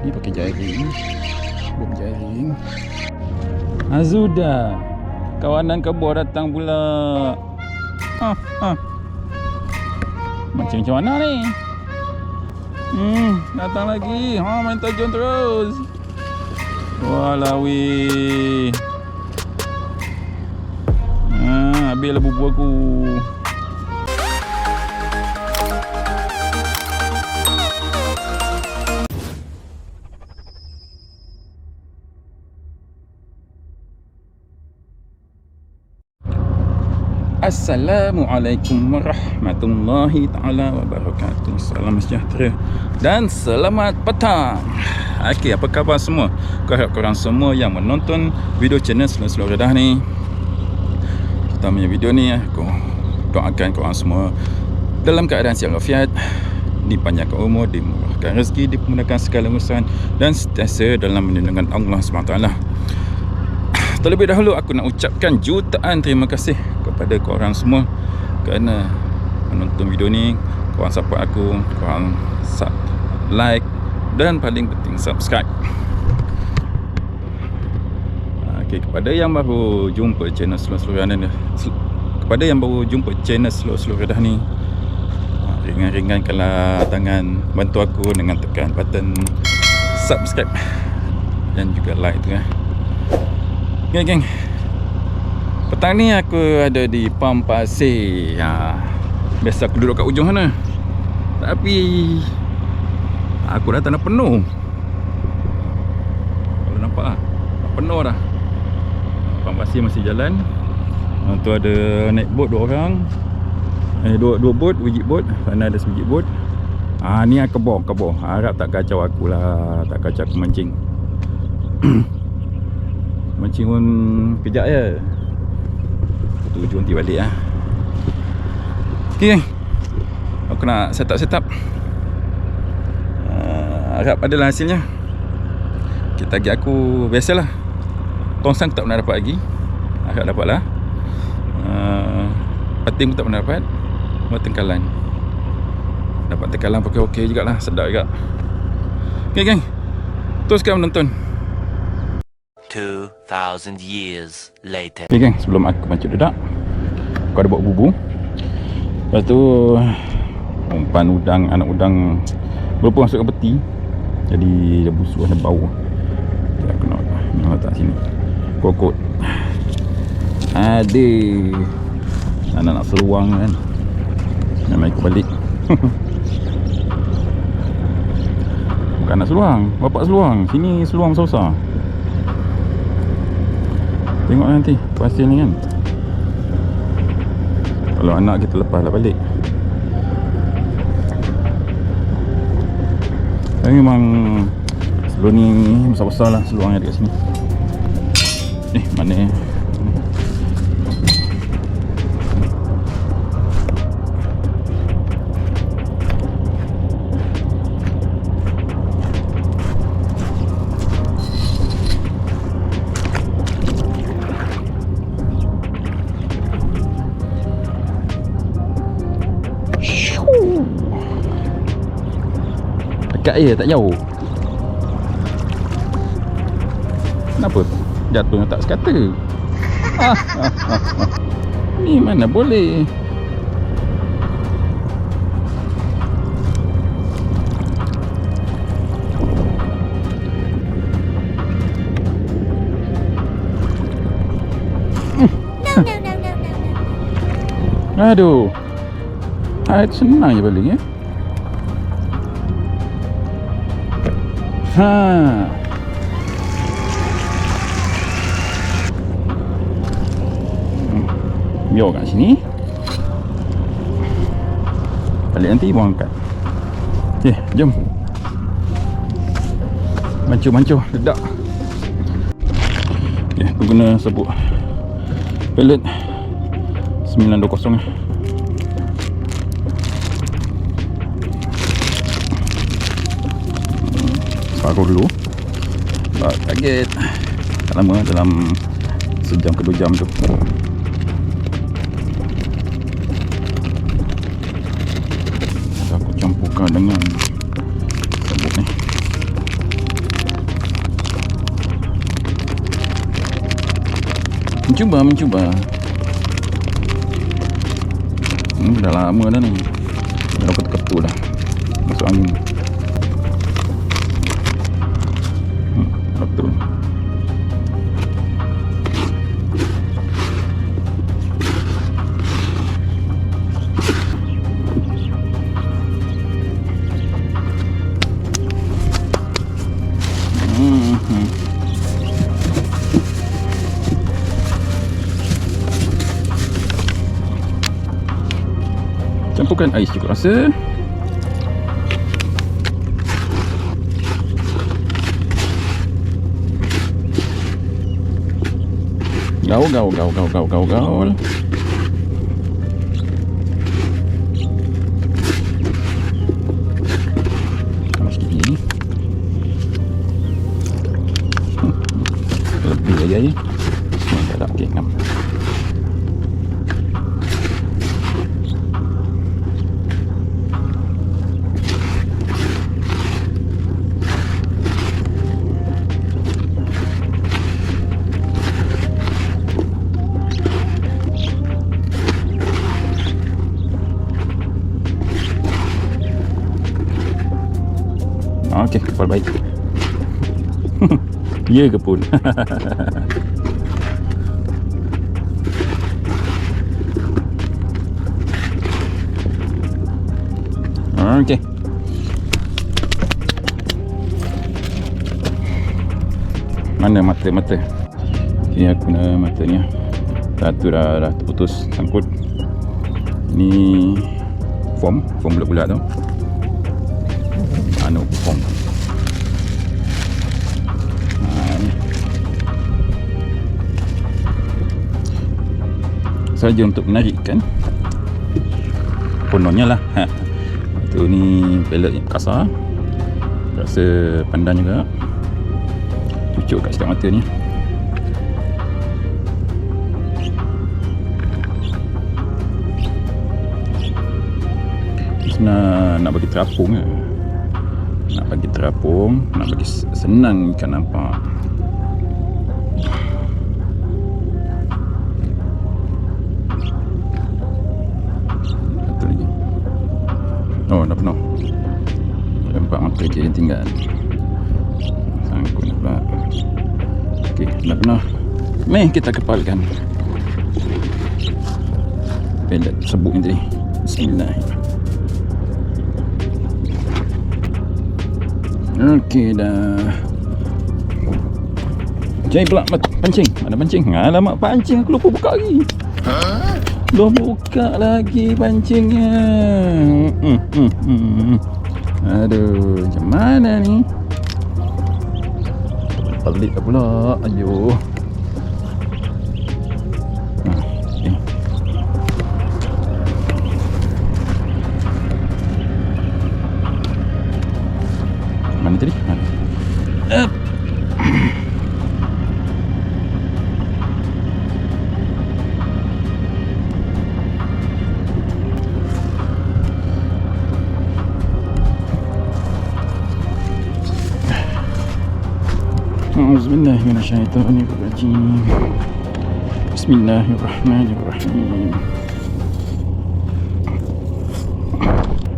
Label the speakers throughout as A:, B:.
A: Ni pakai jaring. Bom jaring. Azuda, kawanan kebor datang pula. Macam mana ni? Datang lagi. Main terjun terus. Walawi. Habislah bubu aku. Assalamualaikum warahmatullahi ta'ala wabarakatuh. Salam sejahtera dan selamat petang. Okey, apa khabar semua? Aku harap korang semua yang menonton video channel Slow Redah ni, kita punya video ni, aku doakan korang semua dalam keadaan sihat walafiat, dipanjangkan umur, dimurahkan rezeki, dimudahkan segala urusan dan sentiasa dalam lindungan Allah SWT. Terlebih dahulu aku nak ucapkan jutaan terima kasih kepada korang semua kerana menonton video ni, korang support aku, korang like dan paling penting subscribe. Okey, kepada yang baru jumpa channel Slow Redah ni, kepada yang baru jumpa channel Slow Redah ni, ringan-ringankanlah tangan, bantu aku dengan tekan button subscribe dan juga like tu . Okay, geng. Petang ni aku ada di Pam Pasir. Biasa aku duduk kat ujung sana, tapi aku dah tak nak penuh. Kalau nampak penuh dah. Pam Pasir masih jalan. Tu ada naik bot 2 orang. Dua bot, biji bot. Sana ada sebiji bot. Ni kebor. Harap tak kacau aku lah, tak kacau aku mancing. Mancing pun kejap je. Tujuan nanti balik lah. Okay, aku nak set up. Harap adalah hasilnya. Kita target aku biasalah. Tongsang tak pernah dapat lagi. Harap dapat lah. Pating pun tak pernah dapat. Buat tengkalan. Dapat tengkalan pakai okey jugalah. Sedap juga. Okay, geng, teruskan menonton.
B: 2000 years later.
A: Okay, geng, sebelum aku pancit dedak, aku ada buat bubu. Lepas tu umpan udang, anak udang belum masuk ke peti, jadi dia busuk, ada bau. Jadi aku nak letak sini kokot. Anak seluang kan, nak main aku balik. Bukan anak seluang, bapak seluang. Sini seluang besar-besar. Tengok nanti pasir ni kan, kalau anak kita lepas lah balik. Tapi memang sebelum ni besar-besar lah seluang yang dekat sini. Mana dekat je, tak jauh. Kenapa jatuh tak sekata? Ni mana boleh. Aduh, senang je balik ya. Biar kat sini. Balik nanti buang angkat. Okay, jom. Mancu dedak. Okay, aku guna sabuk pellet 920 . Paruh dulu. Target tak lama, dalam sejam ke 2 jam tu. Aku campurkan dengan sabuk ni. Mencuba. Dah lama dah ni. Dah ketu-ketu dah. Masuk angin. Betul. Campurkan ais cukup rasa. Gaul. Tambah sikit ni. Lebih aja ni. Tak ada okey ngam. Okey, kapal baik. Ya ke pun. Okey. Mana mata? Okey, aku nak matanya. Satu dah terputus sangkut. Ni foam bulat-bulat tu. Foam. Ni. Saja untuk menarikkan. Kononnya lah. Itu ni pelet yang kasar. Rasa pandan juga. Cucuk kat sekat mata ni. Nak bagi terapung ke? Nak bagi senang ikan nampak. Satu lagi. Oh, dah penuh. Nampak mata je yang tinggal. Sangkut pula. Okey, dah penuh. Meh kita kepalkan pelet sebut ni tadi. Bismillahirrahmanirrahim. Okey dah. Cari pula pancing. Ada pancing. Alamak, pancing aku lupa buka lagi. Belum buka lagi pancingnya. Aduh, macam mana ni? Pelik dah pula. Ayo. Okay. Mana tadi? Bismillahirrahmanirrahim. Bismillahirrahmanirrahim.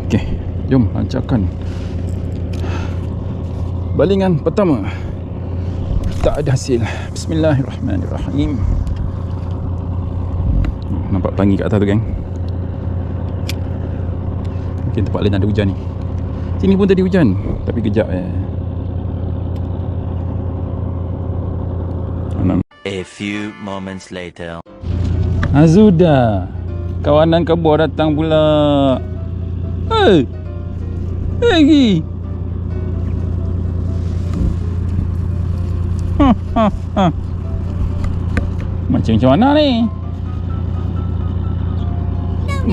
A: Okey, jom lancarkan balingan pertama. Tak ada hasil. Bismillahirrahmanirrahim. Nampak pelangi kat atas tu, geng. Mungkin tempat lain ada hujan ni. Sini pun tadi hujan, tapi kejap
B: A few moments later.
A: Azuda, kawanan kebor datang pula. Hei, lagi. Macam mana ni?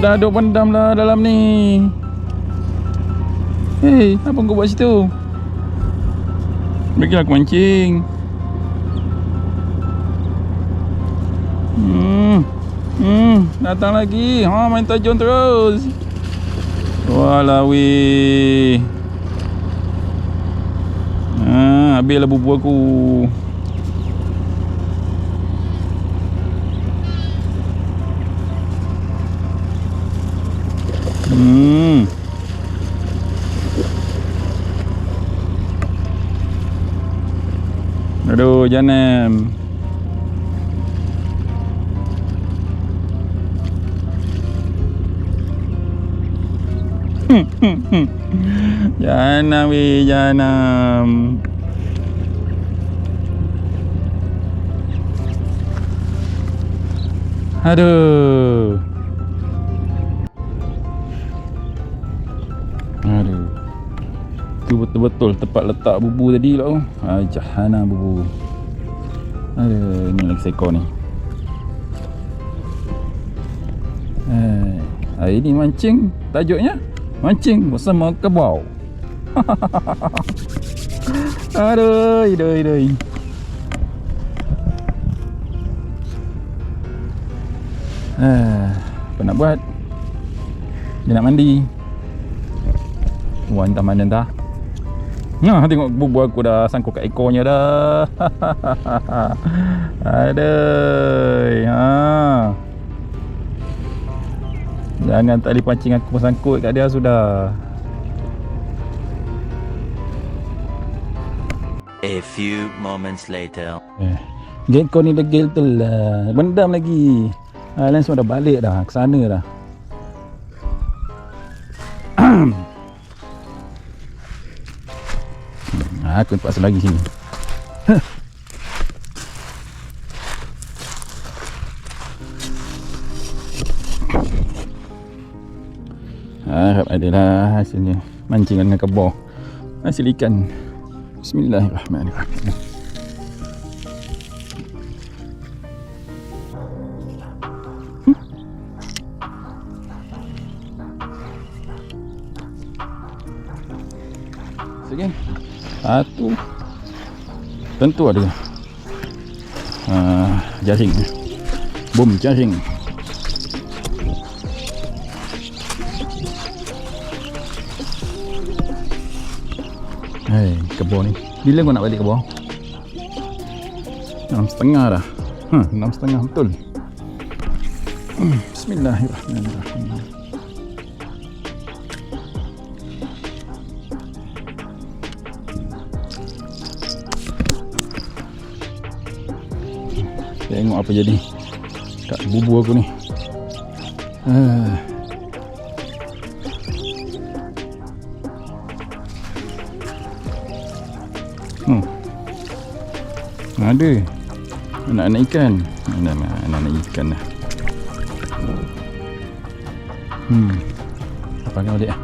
A: Dah duk pendam lah dalam ni. Hei, apa kau buat situ? Bagilah aku mancing. Datang lagi. Main tajam terus. Walawi. Habislah bubu aku. Aduh, janam. Janam weh, janam. Aduh. Aduh. Tu betul-betul tempat letak bubu tadi lah. Jahana bubu. Aduh, ni lagi seekor ni. Hari ni mancing, tajuknya mancing bersama kebau. Aduh, idoi. Apa nak buat? Dia nak mandi. Wah, entah mana entah. Nah, tengok bubu aku dah sangkut kat ekornya dah. Aduh. Jangan tali pancing aku pun sangkut kat dia sudah.
B: A few moments later.
A: Geng kau ni degil tu lah. Bendam lagi. Lain semua dah balik dah. Ke sana dah. Aku terpaksa lagi sini. Harap adalah hasilnya mancingan dengan kebor. Hasil ikan. Bismillahirrahmanirrahim. Sekejap. Satu. Tentu ada jaring. Bom jaring. Kebor ni. Bila kau nak balik kebor? 6.30 dah. 6.30 betul. Bismillahirrahmanirrahim. Tengok apa jadi kat bubu aku ni. Ada anak-anak ikan. Anak-anak ikan dah. Apa kau balik lah.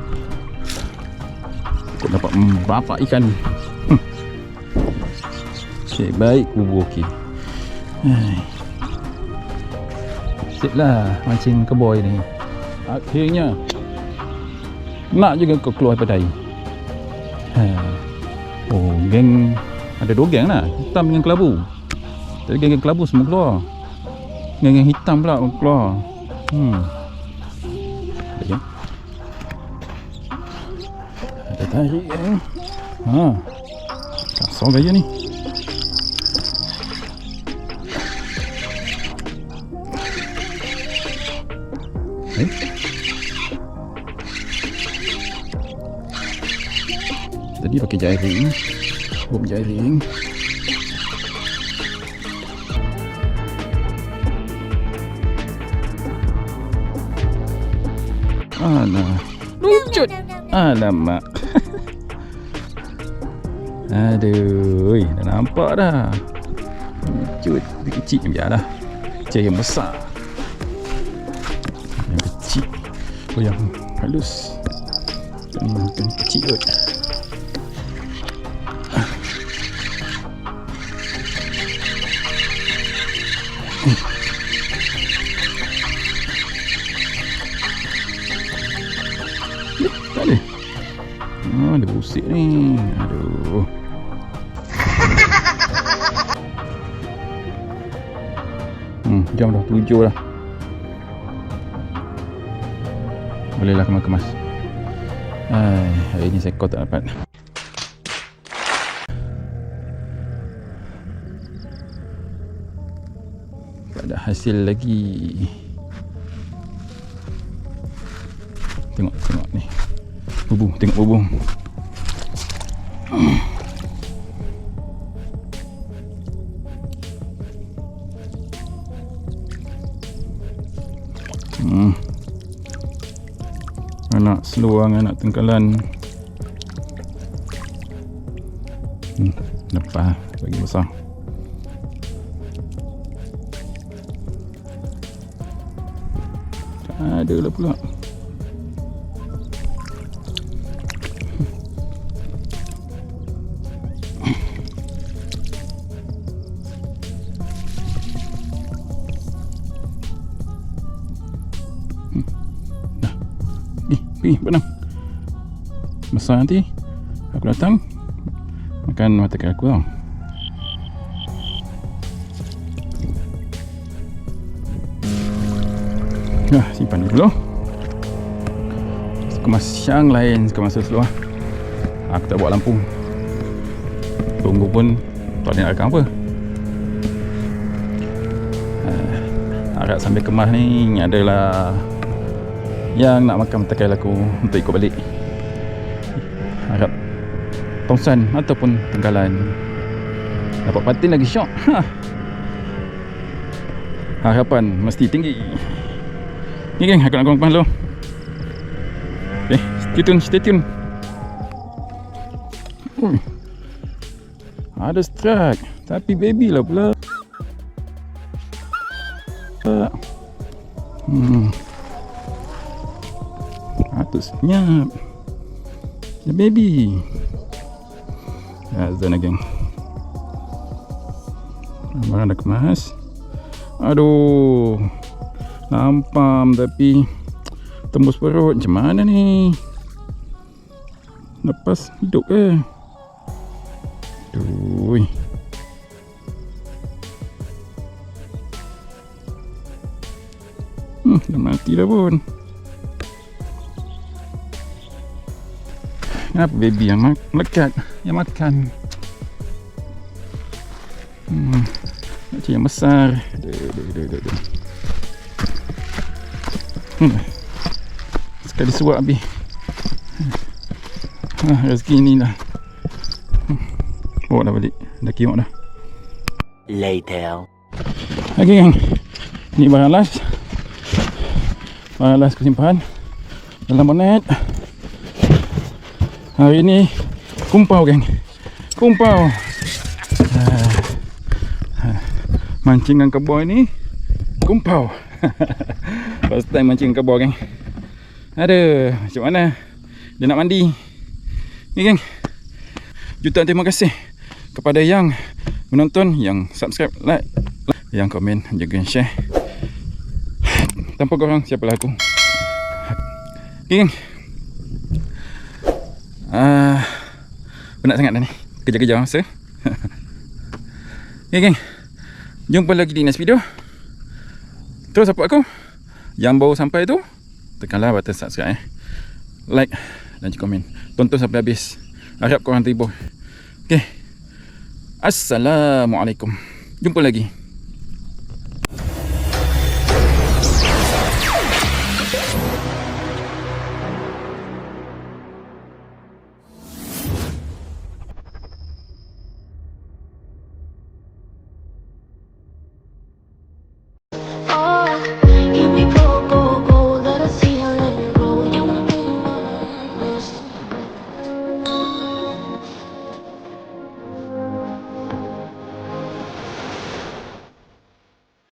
A: Aku dapat berapa ikan. Okay, baik bubu okey. Sip lah mancing kebor ni. Akhirnya nak juga kau keluar daripada air. Oh, geng ada 2 geng lah. Hitam dengan kelabu. Tadi geng kelabu semua keluar. Geng hitam pula keluar. Ada geng. Ada tarik geng. Kasar gaya ni. Tadi pakai jaring. Bom jaring. Alah, lucut. Alamak. Aduh, dah nampak dah. Lucut. Tapi kecil yang biarlah. Cari yang besar. Yang kecil. Oh, yang halus. Yang kecil kot. Tak ada. Ada busik ni. Aduh. Jam dah 7 lah. Bolehlah kemas-kemas. Hari ni seekor tak dapat. Tak ada hasil lagi. Tengok ni. Bubung, tengok bubung. Anak seluang, anak tengkalan. Lepas bagi besar. Tak ada lah pula. Pergi benang. Besar nanti aku datang makan mata ikan aku tau. Simpan dulu. Kemas yang lain kemas seluar. Aku tak bawa lampu. Tunggu pun tak ada nak rekam apa. Harap sambil kemas ni adalah yang nak makan mata ikan aku untuk ikut balik. Harap tongsan ataupun tenggalan dapat patin lagi syok. Harapan mesti tinggi. Ni geng, aku nak korang dulu. Okay, stay tune. Ada strike, tapi baby lah pula. Atuk senyap. The baby. Azan geng. Barang dah kemas. Aduh, lampam tapi tembus perut. Macam mana ni? Lepas hidup ke? Aduh. Dah mati dah pun. Kenapa baby yang melekat? Yang makan. Macam yang besar. Sekali suap habis. Rezeki ni lah. Bawa dah balik. Dah kiok dah.
B: Later.
A: Okay gang, ni barang last. Barang last aku simpan dalam bonet. Hari ni kumpau gang. Kumpau. Mancingan kebor ni kumpau. First time mancing kebor gang. Aduh, macam mana dia nak mandi ni gang. Jutaan terima kasih kepada yang menonton, yang subscribe, like, yang komen, juga share. Tanpa korang siapalah aku. Okay gang. Penat sangat dah ni. Kejar-kejar masa. Okay gang, jumpa lagi di next video. Terus support aku. Yang baru sampai tu, tekanlah button subscribe, like dan juga komen. Tonton sampai habis. Harap korang terhibur. Okay, Assalamualaikum. Jumpa lagi.